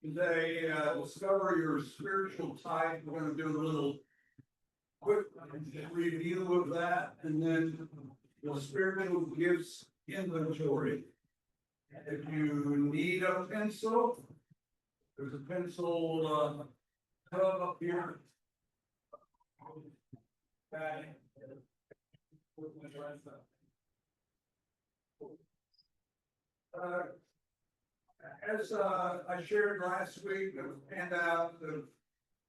Today, discover your spiritual type. We're going to do a little quick review of that, and then the spiritual gifts inventory. If you need a pencil, there's a pencil tub up here. Okay. As I shared last week, a handout of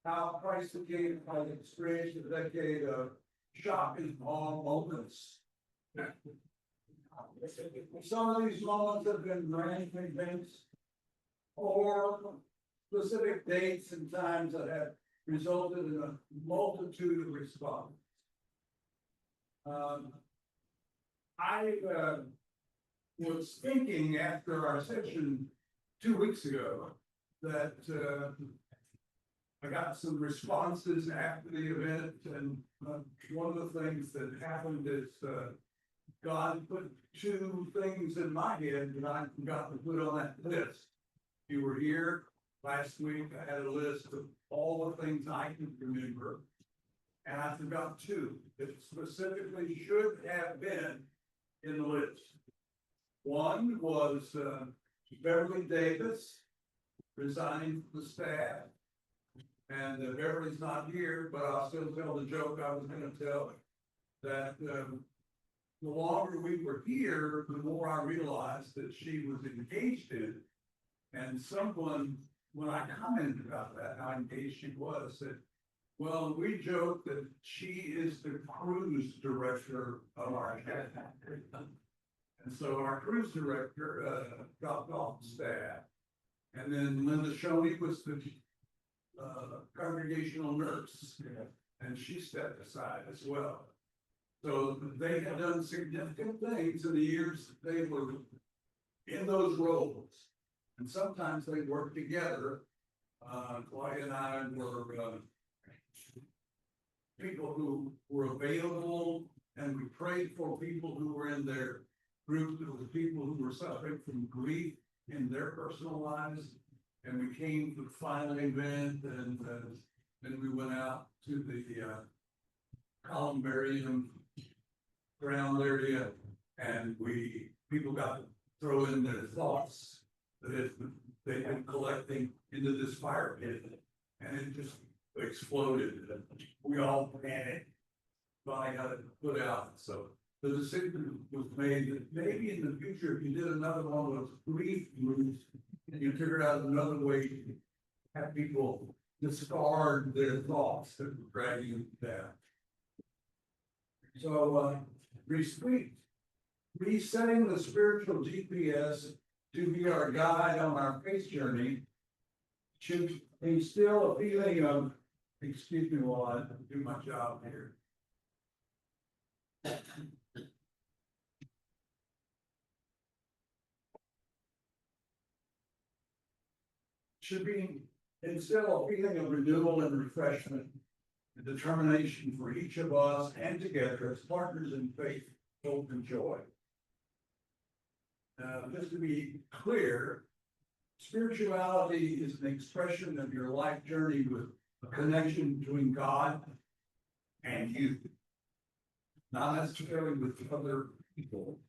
how Christ again has experienced a decade of shocking all moments. Some of these moments have been grand events or specific dates and times that have resulted in a multitude of responses. I was thinking after our session 2 weeks ago that I got some responses after the event, and one of the things that happened is God put two things in my head that I forgot to put on that list. You were here last week. I had a list of all the things I can remember, and I forgot two that specifically should have been in the list. One was Beverly Davis resigning from the staff, and Beverly's not here, but I'll still tell the joke I was going to tell, that the longer we were here, the more I realized that she was engaged in. And someone, when I commented about that, how engaged she was, said, well, we joke that she is the cruise director of our staff. And so our cruise director dropped off the staff. And then Linda Shoney was the congregational nurse, and she stepped aside as well. So they had done significant things in the years that they were in those roles. And sometimes they worked together. Claudia and I were people who were available, and we prayed for people who were in their group. There were people who were suffering from grief in their personal lives. And we came to the final event, and then we went out to the columbarium ground area, and people got to throw in their thoughts that they've been collecting into this fire pit, and it just exploded. We all panicked, finally got it put out. So the decision was made that maybe in the future, if you did another one of those grief groups, and you figured out another way to have people discard their thoughts that were dragging them down. So, resetting the spiritual GPS to be our guide on our faith journey should instill a feeling of, excuse me while I do my job here. Should be instill a feeling of renewal and refreshment, and determination for each of us and together as partners in faith, hope, and joy. Just to be clear, spirituality is an expression of your life journey with a connection between God and you. Not necessarily with other people,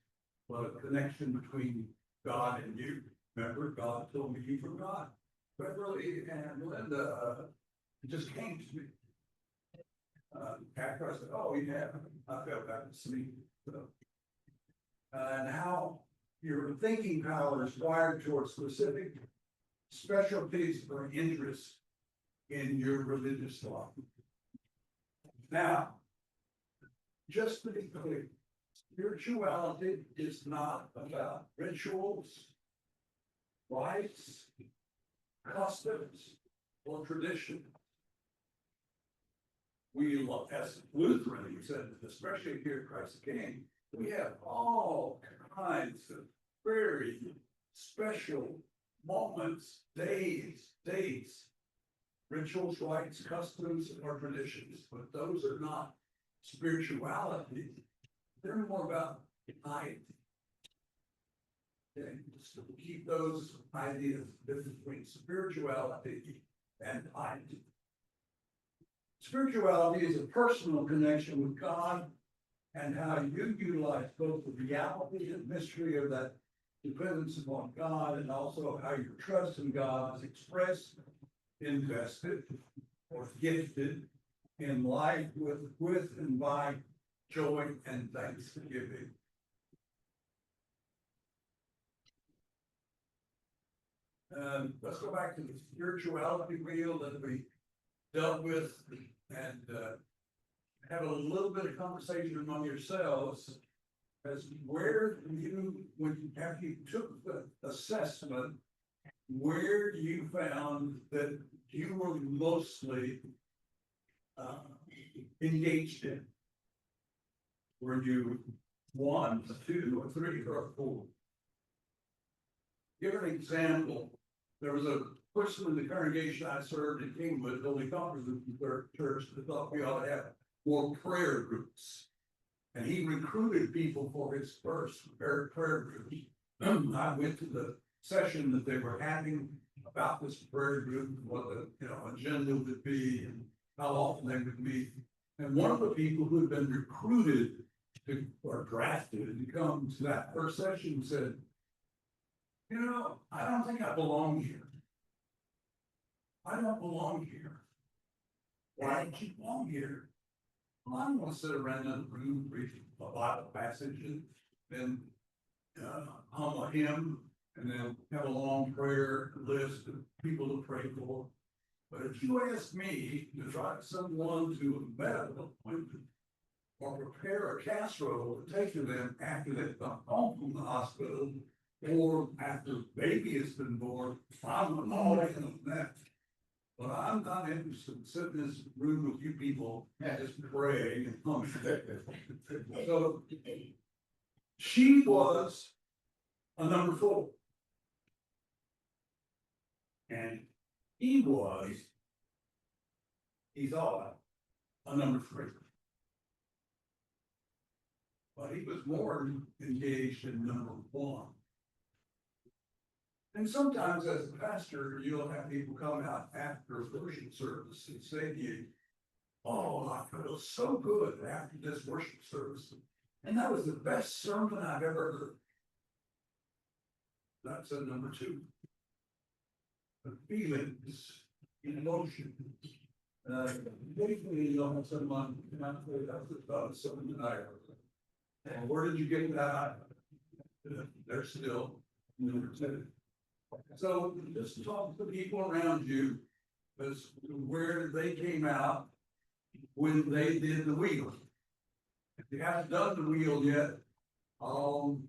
but a connection between God and you. Remember, God told me you from God. Beverly and Linda, it just came to me. After I said, oh, yeah, I felt that sleep. So, and how your thinking power is wired towards specific specialties or interests in your religious life. Now, just to be clear, spirituality is not about rituals, rites, customs, or tradition. We love, as Lutherans, and especially here at Christ the King, we have all kinds of very special moments, days, dates, rituals, rites, customs, or traditions, but those are not spirituality. They're more about piety. And just to keep those ideas between spirituality and piety. Spirituality is a personal connection with God and how you utilize both the reality and mystery of that dependence upon God, and also how your trust in God is expressed, invested, or gifted in life with and by joy and thanksgiving. Let's go back to the spirituality wheel that we dealt with, and have a little bit of conversation among yourselves as where you, after you took the assessment, where you found that you were mostly engaged in. Were you 1, 2, or 3, or 4? Give an example. There was a person in the congregation I served in Kingwood, Holy Conference Church, that thought we ought to have more prayer groups. And he recruited people for his first prayer group. I went to the session that they were having about this prayer group, what the agenda would be, and how often they would meet. And one of the people who had been recruited or drafted to come to that first session said, I don't think I belong here. I don't belong here. Why don't you belong here? Well, I don't want to sit around in a room reading a Bible passage and then hum a hymn and then have a long prayer list of people to pray for. But if you ask me to try someone to a medical appointment or prepare a casserole to take to them after they've come home from the hospital or after baby has been born, I'm all in on that. But I'm not interested in sitting in this room with you people and just praying and humming. So she was a number 4. And he's all a number 3. But he was more engaged in number 1. And sometimes as a pastor, you'll have people come out after worship service and say to you, oh, I feel so good after this worship service. And that was the best sermon I've ever heard. That's a number 2. The feelings, emotion. Basically, you'll have someone come out and say, that's about something that I heard. And where did you get that? They're still number 2. So just talk to the people around you as to where they came out when they did the wheel. If you haven't done the wheel yet, I'll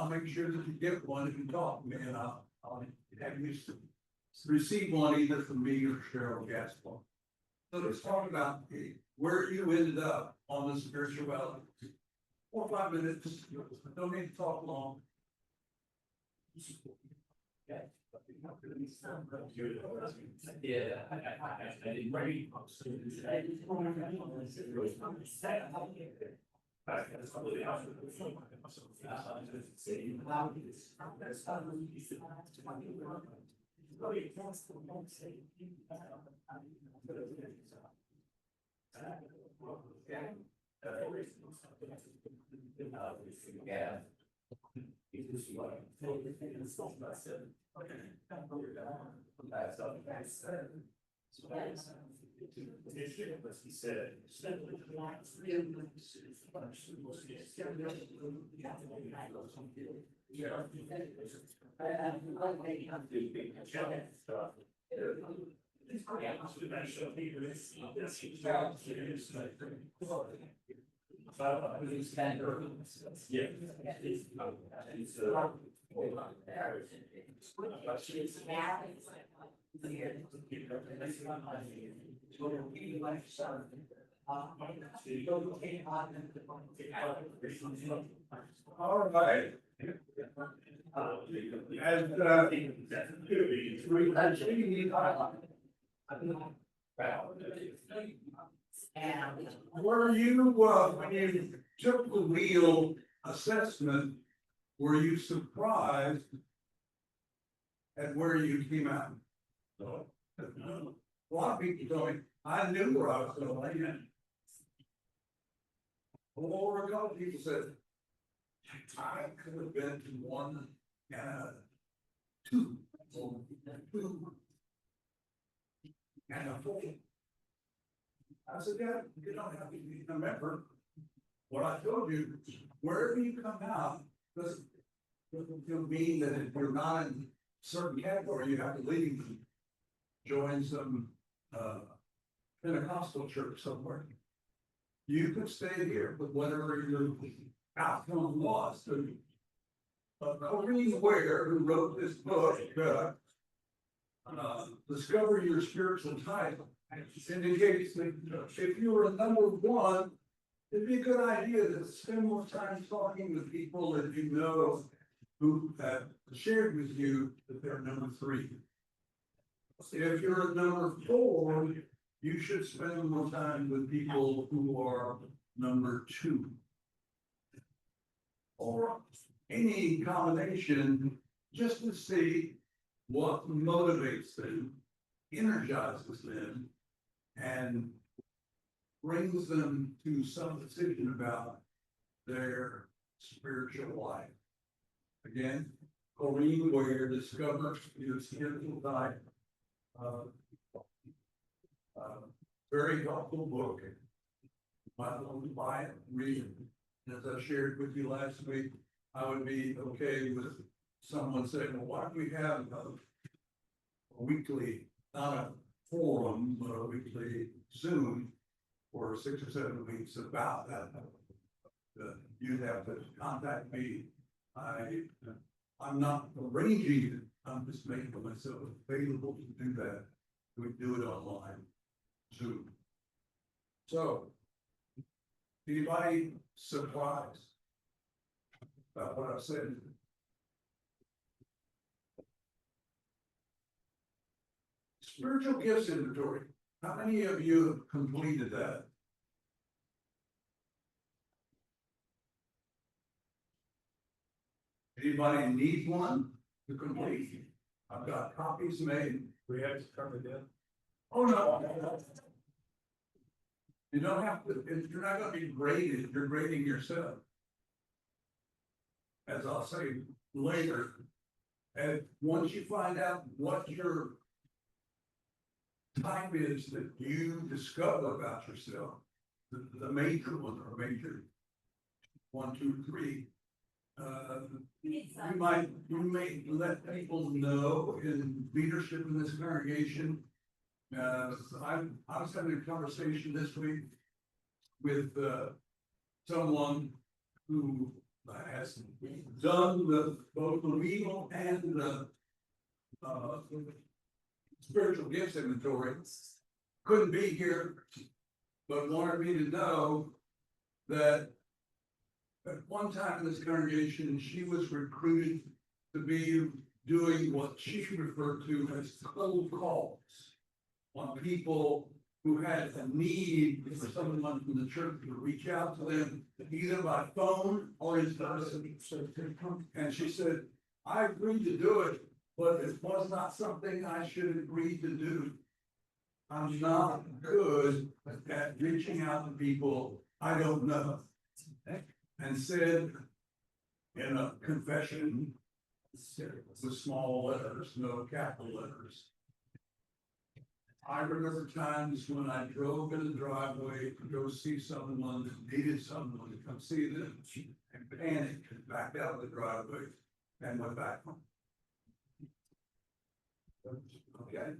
make sure that you get one if you talk to me, and I'll have you receive one either from me or Cheryl Gaspar. So let's talk about where you ended up on the spirituality. 4 or 5 minutes. Don't need to talk long. Yeah, I didn't read. Yeah. He said. All right. As were you when you took the wheel assessment, were you surprised at where you came out? No. A lot of people told me, I knew where I was going to land. Well, a couple people said, I could have been to one and two, or two and a four. I said, yeah, you don't have to be a member. What I told you, wherever you come out, doesn't mean that if you're not in a certain category, you have to leave and join some Pentecostal church somewhere. You could stay here with whatever your outcome was. But Maureen Ware, who wrote this book, Discover Your Spiritual Type, indicates that if you were a number one, it'd be a good idea to spend more time talking with people that you know who have shared with you that they're number three. If you're a number four, you should spend more time with people who are number two. Or any combination, just to see what motivates them, energizes them, and brings them to some decision about their spiritual life. Again, Colleen Ware discovers your spiritual life. Very helpful book. Might want to buy it, read it. As I shared with you last week, I would be okay with someone saying, well, why don't we have a weekly, not a forum, but a weekly Zoom for 6 or 7 weeks about that. You'd have to contact me. I'm not arranging it. I'm just making myself available to do that. We do it online, Zoom. So, anybody surprised about what I said? Spiritual gifts inventory. How many of you have completed that? Anybody need one to complete? I've got copies made. We have to cover that. Oh, no. You don't have to, you're not gonna be graded, you're grading yourself. As I'll say later, and once you find out what your type is that you discover about yourself, the major one or major 1, 2, 3. You may let people know in leadership in this congregation. I was having a conversation this week with someone who has done both the legal and the spiritual gifts inventory. Couldn't be here, but wanted me to know that at one time in this congregation, she was recruited to be doing what she referred to as cold calls on people who had a need for someone from the church to reach out to them, either by phone or in person. And she said, I agreed to do it, but it was not something I should agree to do. I'm not good at reaching out to people I don't know. And said in a confession with small letters, no capital letters. I remember times when I drove in the driveway to go see someone that needed someone to come see them and panicked and backed out of the driveway and went back home. Okay.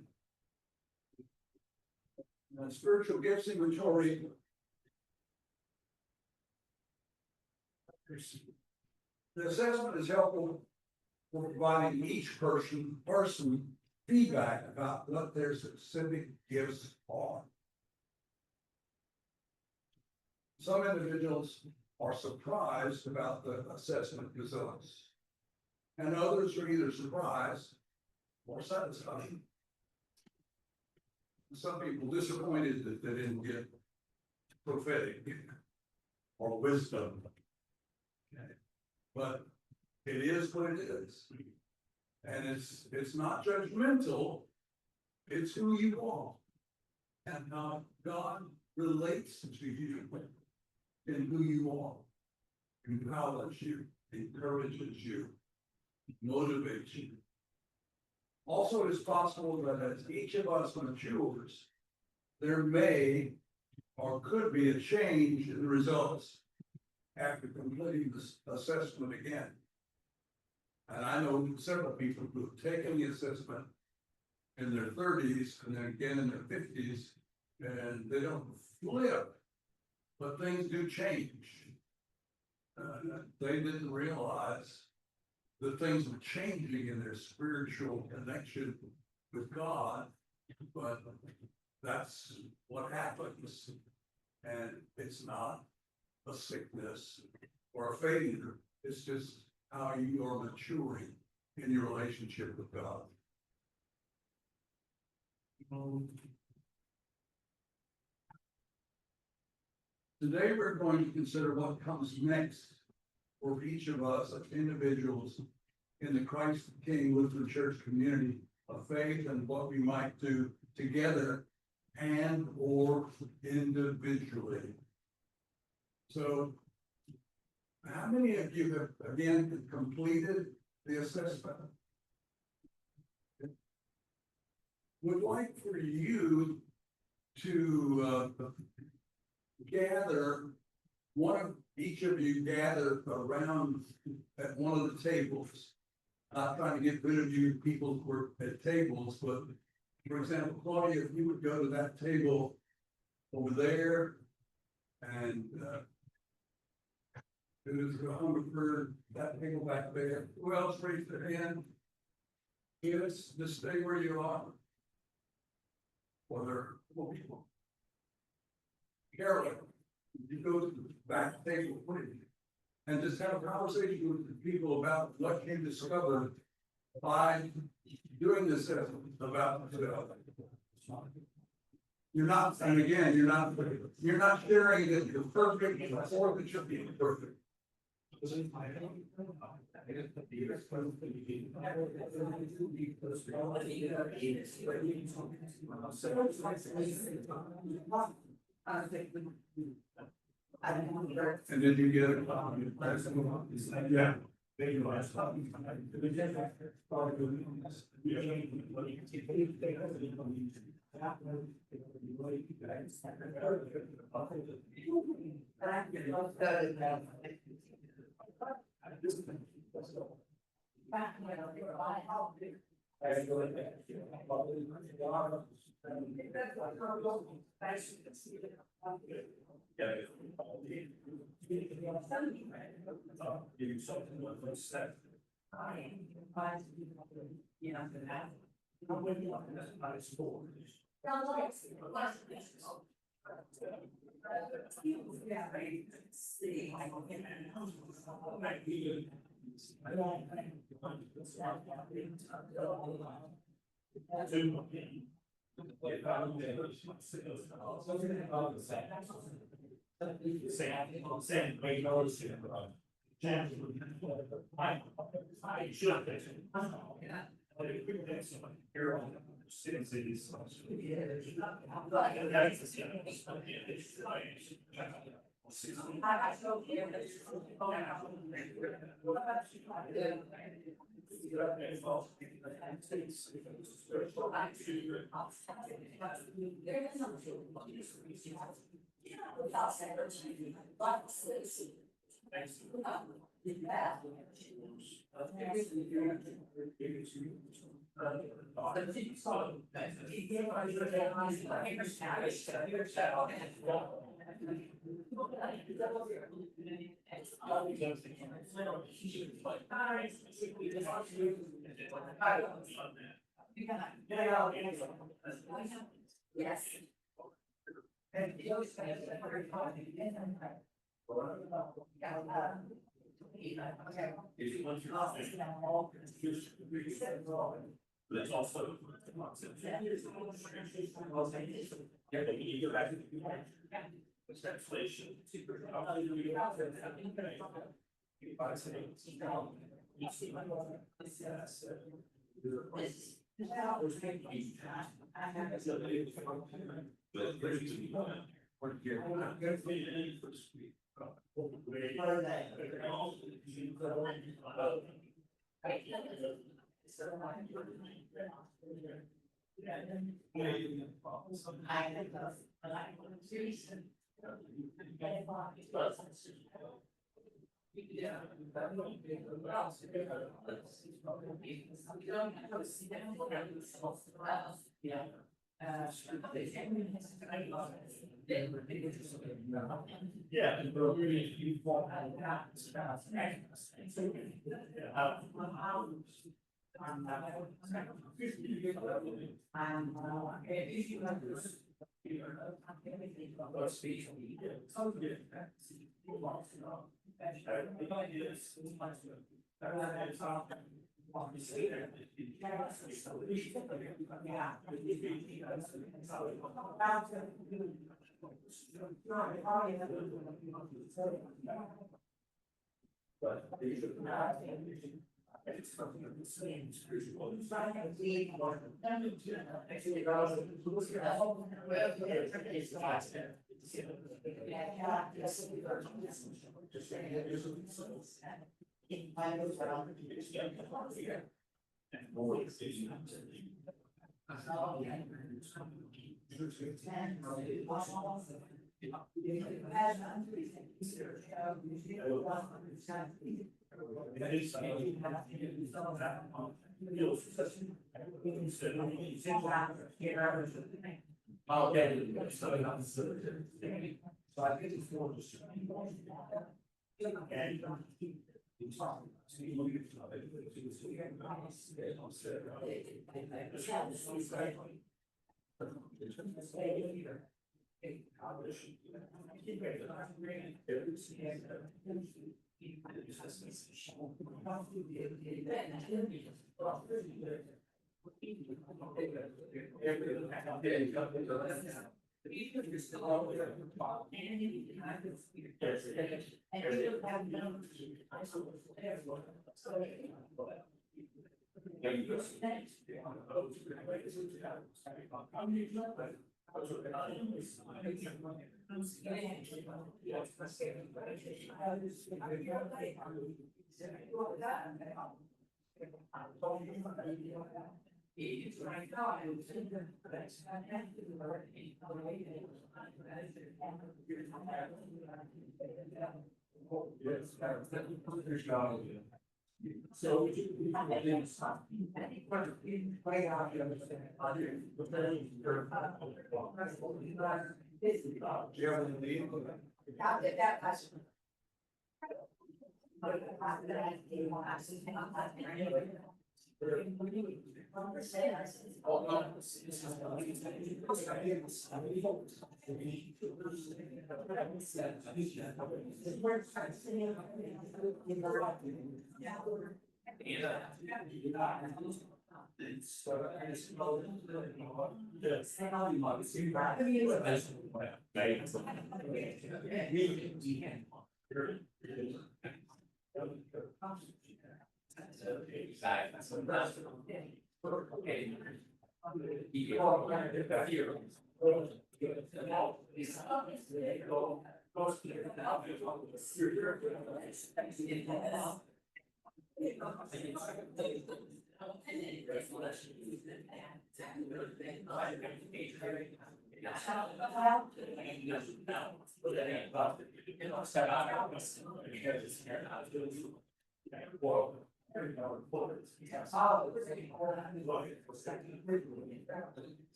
Now, spiritual gifts inventory. The assessment is helpful for providing each person feedback about what their specific gifts are. Some individuals are surprised about the assessment results, and others are either surprised or satisfied. Some people disappointed that they didn't get prophetic or wisdom. Okay. But It is what it is. And it's not judgmental, it's who you are. And how God relates to you in who you are. Empowers you, encourages you, motivates you. Also, it is possible that as each of us matures, there may or could be a change in the results after completing this assessment again. And I know several people who've taken the assessment in their 30s and then again in their 50s, and they don't flip, but things do change. They didn't realize that things were changing in their spiritual connection with God, but that's what happens. And it's not a sickness or a failure, it's just how you are maturing in your relationship with God. Today we're going to consider what comes next for each of us as individuals in the Christ King Lutheran Church community of faith, and what we might do together and or individually. So how many of you have again completed the assessment? Would like for you to gather, each of you gather around at one of the tables. Not trying to get rid of you people who are at tables, but for example, Claudia, if you would go to that table over there, and who's going for that table back there? Who else raised their hand? Yes, just stay where you are. Or there are more people. Carolyn, you go to the back table, please, and just have a conversation with the people about what you discovered by doing this about yourself. You're not, and again, you're not sharing that you're perfect or that you're being perfect. And then you get it. Yeah. Yes. But it's also inflation.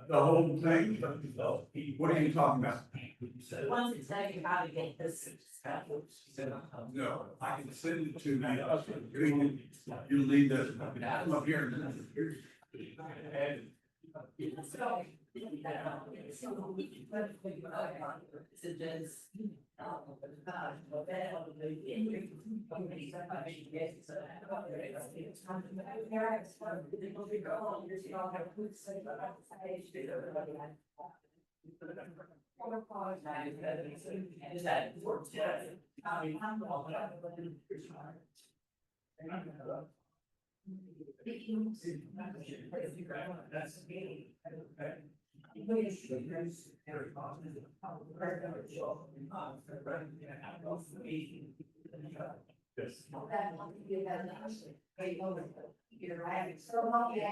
The whole thing? What are you talking about? Once it's tell you how to get this stuff. No, I can send it to you. You leave this up here. You're right. So, yeah,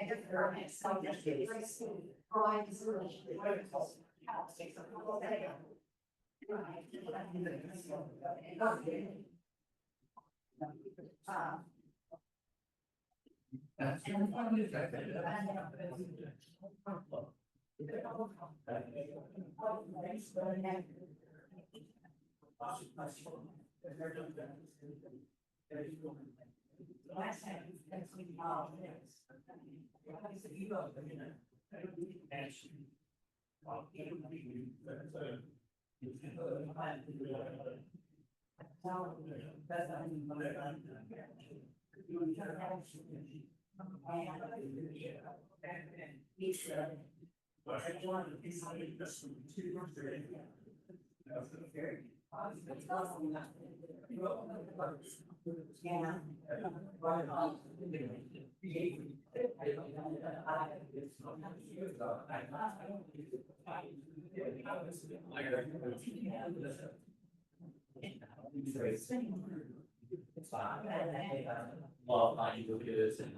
Well, I look at it and.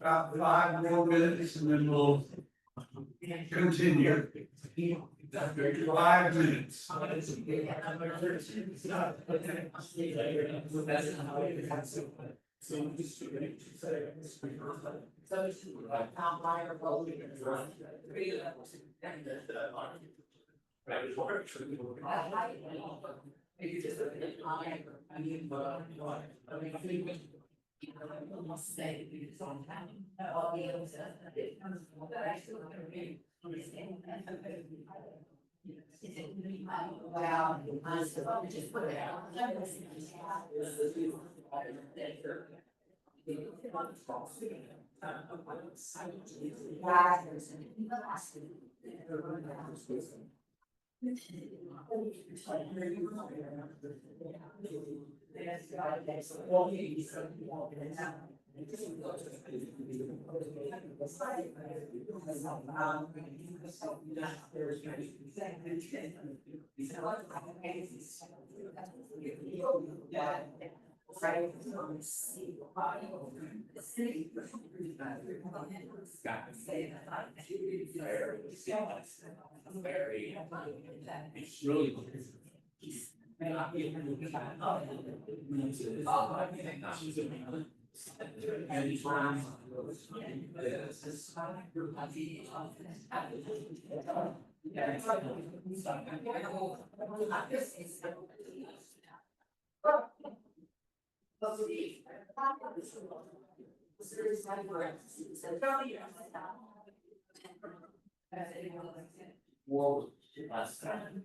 About 5 more minutes and then we'll continue. 5 minutes. Well, honestly, just put it out. It's really. Well, last time.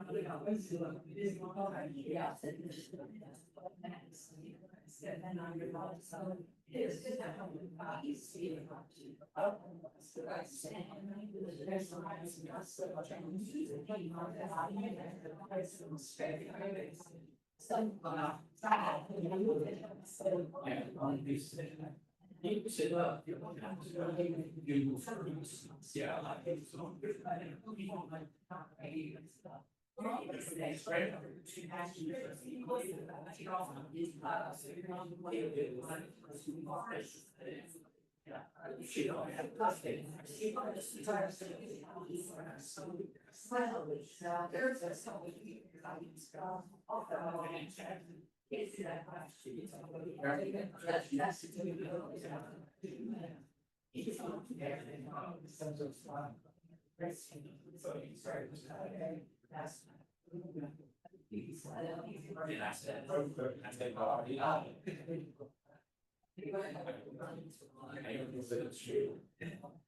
You sit up. You yeah.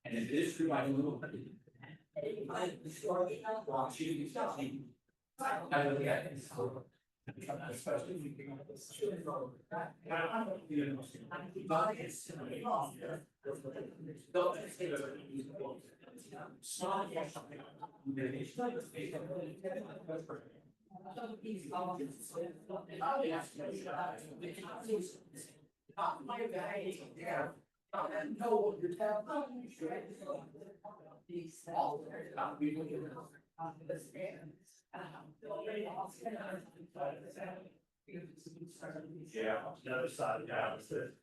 And it is true, I know. I look at it. Yeah, the other side of the house that.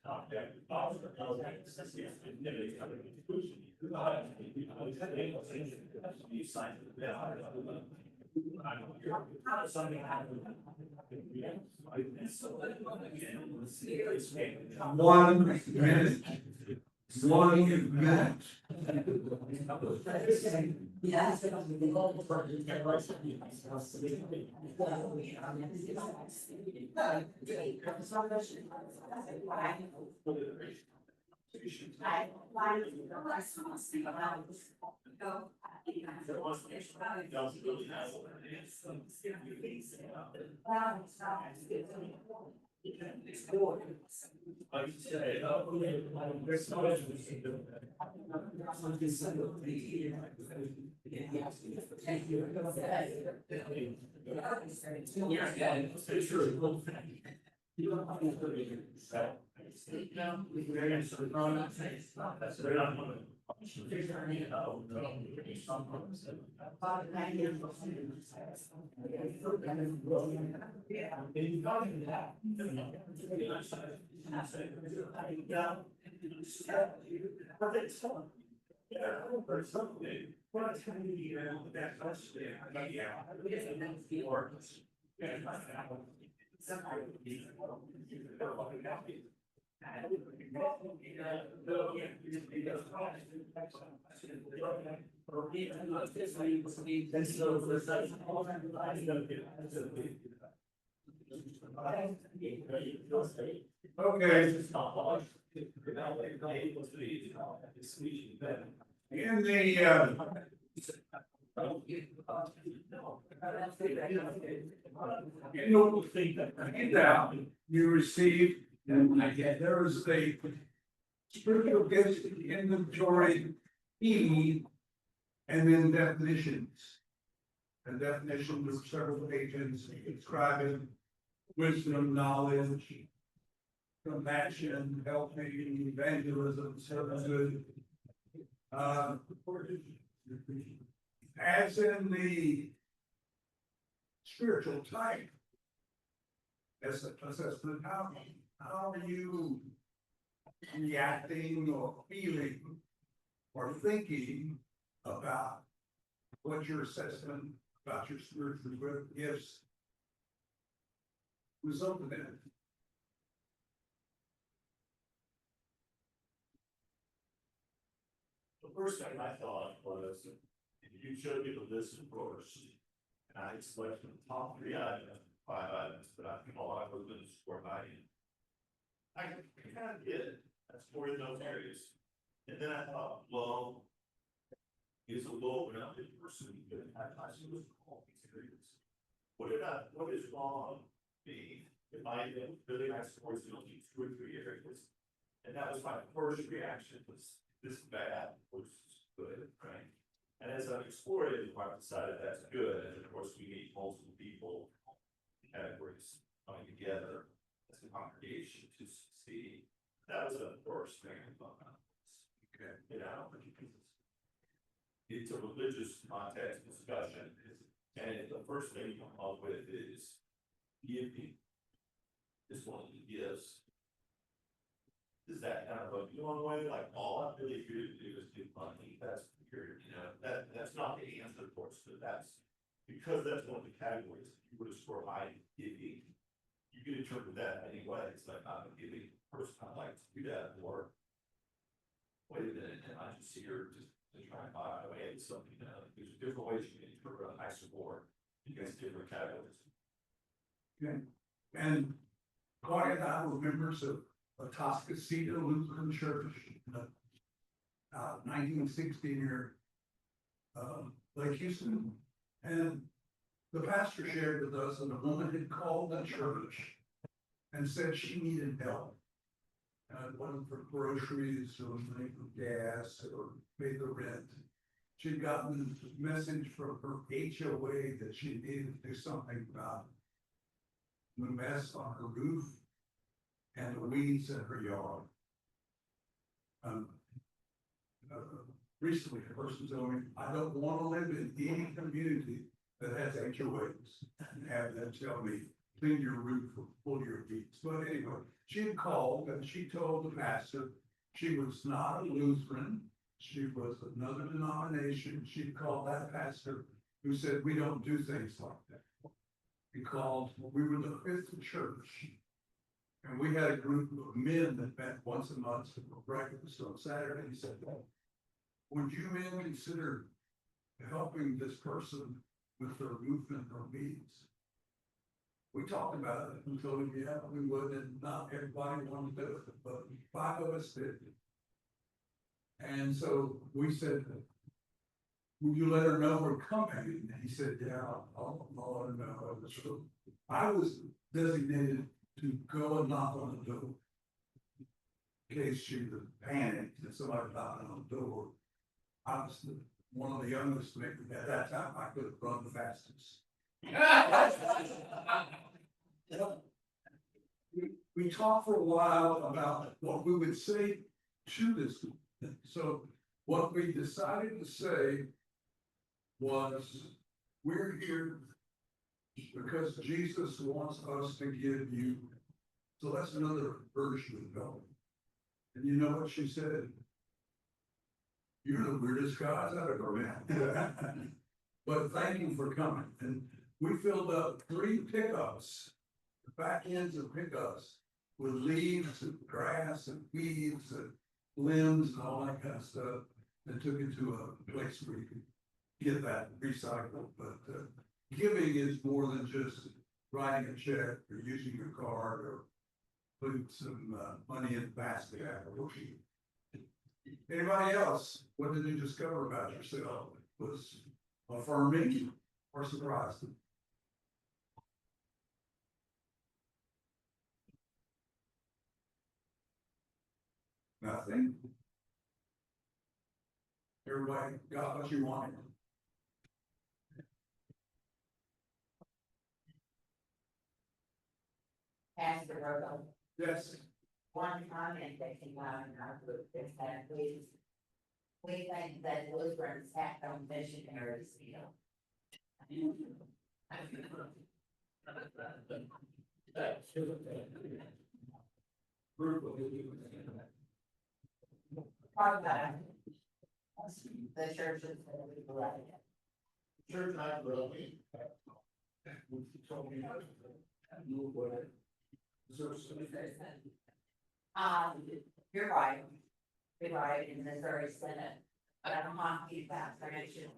You signed it. One minute. 1 minute. Like you say, there's so much we can do. Yeah, it's true. That's very Okay. In the You'll think that. handout you received, and there is a spiritual gifts inventory E, and then definitions. And definitions of several pages describing wisdom, knowledge, compassion, helping, evangelism, servicehood. As in the spiritual type assessment, how are you reacting or feeling or thinking about what your assessment about your spiritual gifts resulted in? The first thing I thought was, you showed me the list of course. And I selected the top 3 items, 5 items, but I thought I was gonna score high in. I kind of did, I scored in those areas. And then I thought, well, is a low-rounded person good at high school all these areas? What is wrong with me if I did really high scores in only 2 or 3 areas? And that was my first reaction, was this bad versus good, right? And as I've explored it, I've decided that's good, and of course, we need multiple people, categories coming together as a congregation to succeed. That was the first thing I thought about. Okay. You know, it's a religious context discussion, and the first thing you come up with is giving. This one of the gifts. Is that kind of a one way, like all I'm really here to do is give money? That's weird, you know, that's not the answer, of course, but that's because that's one of the categories. If you were to score high in giving, you can interpret that anyway. It's like I'm a giving person, I like to do that, or wait a minute, and I just here just to try and buy away something. There's different ways you can interpret a high score against different categories. Okay. And Claudia and I were members of Atascocita Lutheran Church, 1960 near Lake Houston. And the pastor shared with us that a woman had called the church and said she needed help. It wasn't for groceries or money for gas or pay the rent. She'd gotten a message from her HOA that she needed to do something about the mess on her roof and the weeds in her yard. Recently, a person told me, I don't want to live in any community that has HOAs and have them tell me, clean your roof or pull your weeds. But anyway, she had called and she told the pastor she was not a Lutheran. She was another denomination. She called that pastor who said, we don't do things like that. He called, we were the 5th church. And we had a group of men that met once a month for breakfast on Saturday. He said, well, would you men consider helping this person with their roof and their weeds? We talked about it and told him, yeah, we would, and not everybody wanted to do it, but 5 of us did. And so we said, would you let her know we're coming? And he said, yeah, I'll let her know. So I was designated to go and knock on the door. In case she was panicked and somebody knocked on the door. I was one of the youngest, maybe at that time I could have run the fastest. We talked for a while about what we would say to this. So what we decided to say was, we're here because Jesus wants us to give you. So that's another version of God. And you know what she said? You're the weirdest guys I've ever met. But thank you for coming. And we filled up 3 pickups, the back ends of pickups, with leaves and grass and weeds and limbs and all that kind of stuff, and took it to a place where you can get that recycled. But giving is more than just writing a check or using your card or putting some money in the basket. Anybody else? What did you discover about yourself? Was affirming, or surprising? Nothing. Everybody got what you wanted. Pastor Robo, Yes. one comment that came out in our group is that we think that Lutherans act on missionaries, you know. Talk about the churches that we belong in. Church not really. You're right. You're right, in the Missouri Senate, but I don't want to keep that tradition.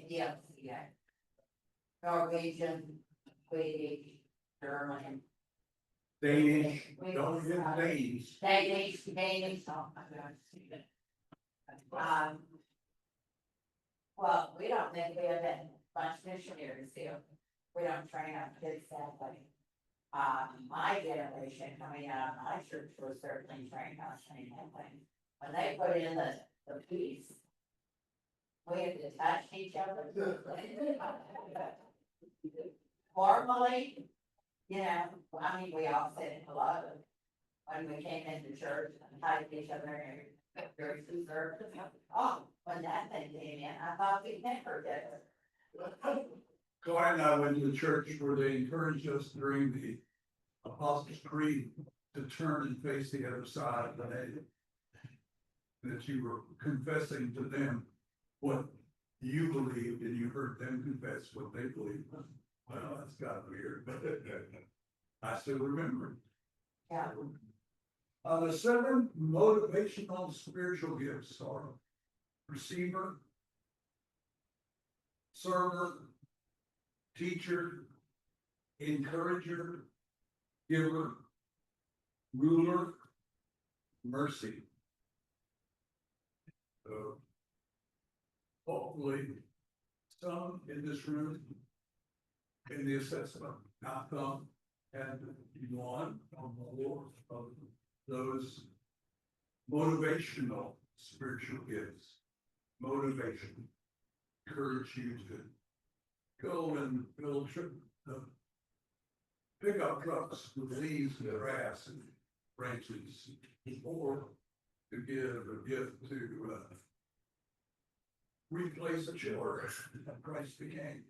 Yes, yeah. Norwegian, Swedish, German, Danish, don't get Danes. Danish, oh my gosh. Well, we don't think we have that much missionaries here. We don't train our kids that way. My generation coming out of my church was certainly trained on saying that way. When they put in the peace, we had to touch each other. Formally, you know, I mean, we all said hello when we came into church and hugged each other and very conservative. Oh, when that thing came in, I thought we'd never did it. Clyde and I went to the church where they encouraged us during the Apostles' Creed to turn and face the other side of the native. That you were confessing to them what you believed and you heard them confess what they believed. Well, that's got weird, but I still remember. Yeah. The 7 motivational spiritual gifts are receiver, server, teacher, encourager, giver, ruler, mercy. So hopefully some in this room in the assessment outcome and one on the Lord of those motivational spiritual gifts. Motivation, encourage you to go and build pickup trucks with leaves and grass and branches, or to give a gift to replace a chiller that Christ became.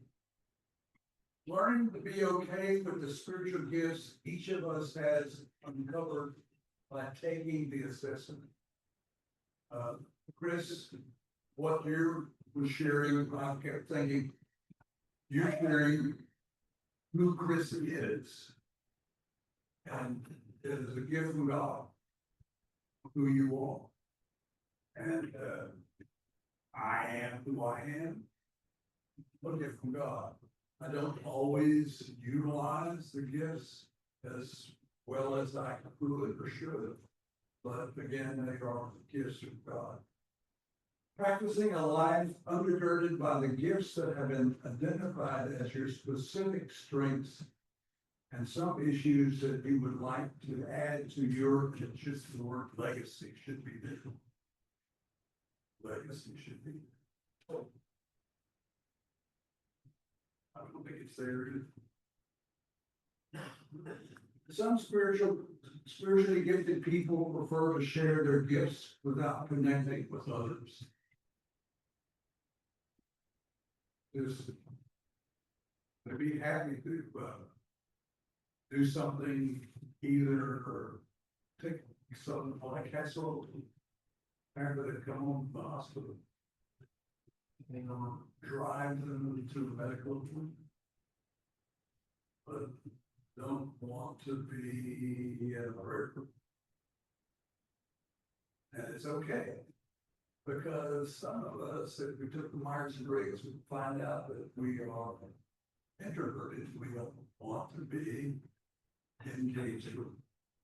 Learning to be okay with the spiritual gifts each of us has uncovered by taking the assessment. Chris, what you were sharing, I kept thinking, you're sharing who Chris is. And it is a gift from God, who you are. And I am who I am, a gift from God. I don't always utilize the gifts as well as I could or should, but again, they are the gifts of God. Practicing a life undergirded by the gifts that have been identified as your specific strengths and some issues that you would like to add to your, just the word legacy should be there. Legacy should be. I don't think it's there. Some spiritually gifted people prefer to share their gifts without connecting with others. Just to be happy to do something either or take something like casserole after they come home from the hospital. You know, drive them to the medical, but don't want to be a murderer. And it's okay, because some of us, if we took the Myers and Briggs, we find out that we are introverted. We don't want to be engaged with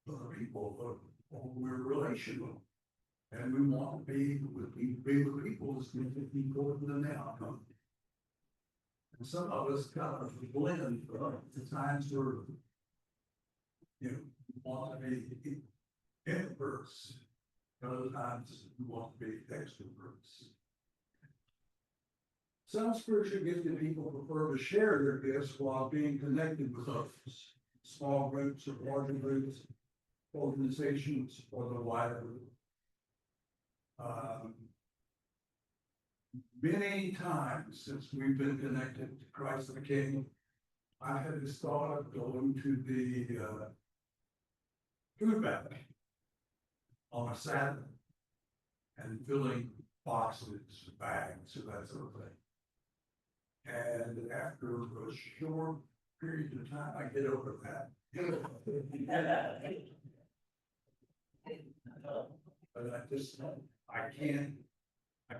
other people, but we're relational. And we want to be with people as important than the outcome. And some of us kind of blend the times where, you know, we want to be introverts, other times we want to be extroverts. Some spiritual gifted people prefer to share their gifts while being connected with others, small groups or larger groups, organizations, or the wider group. Many times since we've been connected to Christ the King, I had this thought of going to the food bank on a Saturday and filling boxes, bags, and that sort of thing. And after a short period of time, I get over that. But I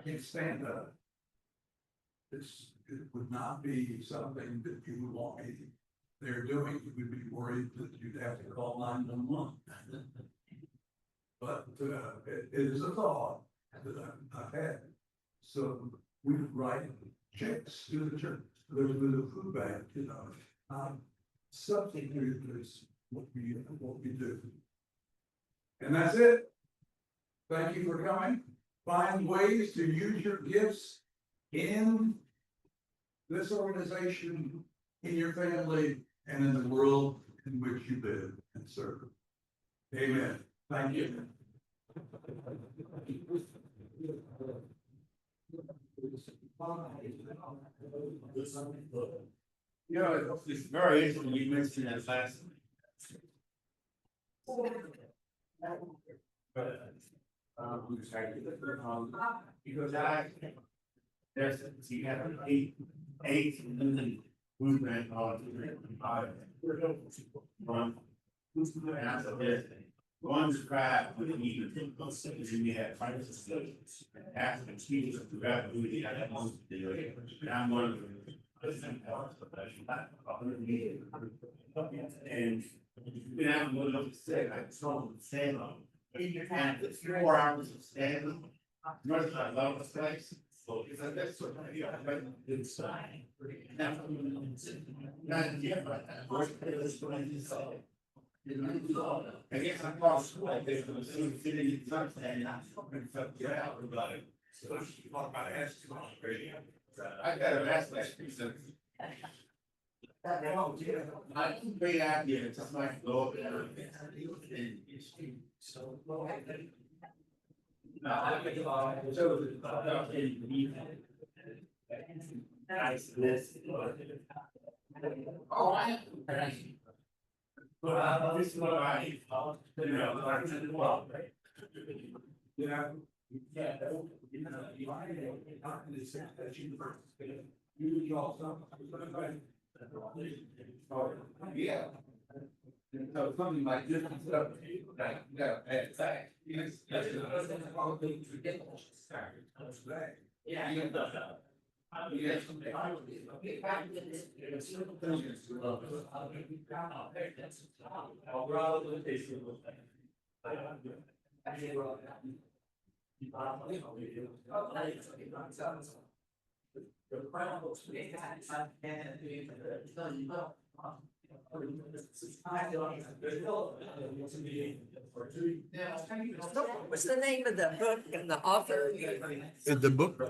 can't stand that. It would not be something that you would want me there doing. You would be worried that you'd have to call 911. But it is a thought that I've had. So we would write checks to the church, to the food bank, you know. Substitute is what we do. And that's it. Thank you for coming. Find ways to use your gifts in this organization, in your family, and in the world in which you live and serve. Amen. Thank you. You know, it's very interesting you mentioned that last. But, because there's, you have eight movement on and I said, yes, one described when you you have crisis, after the teachers of the revolution, I have most of the, and I'm one of them. And you have a little upset, I told them, stand on. And it's 4 hours of standing. Much I love the place. So it's like that's sort of, yeah, it's not different. I guess I'm lost school. There's a city something and I'm get out about it. So she talked about asking on the radio. I got an ask that reason. I think great idea. It's just like go up there. So oh, I have but this is what I Yeah. You also. yeah. So something like this and stuff, like, it's like, yeah. Yes. What's the name of the book and the author? The book.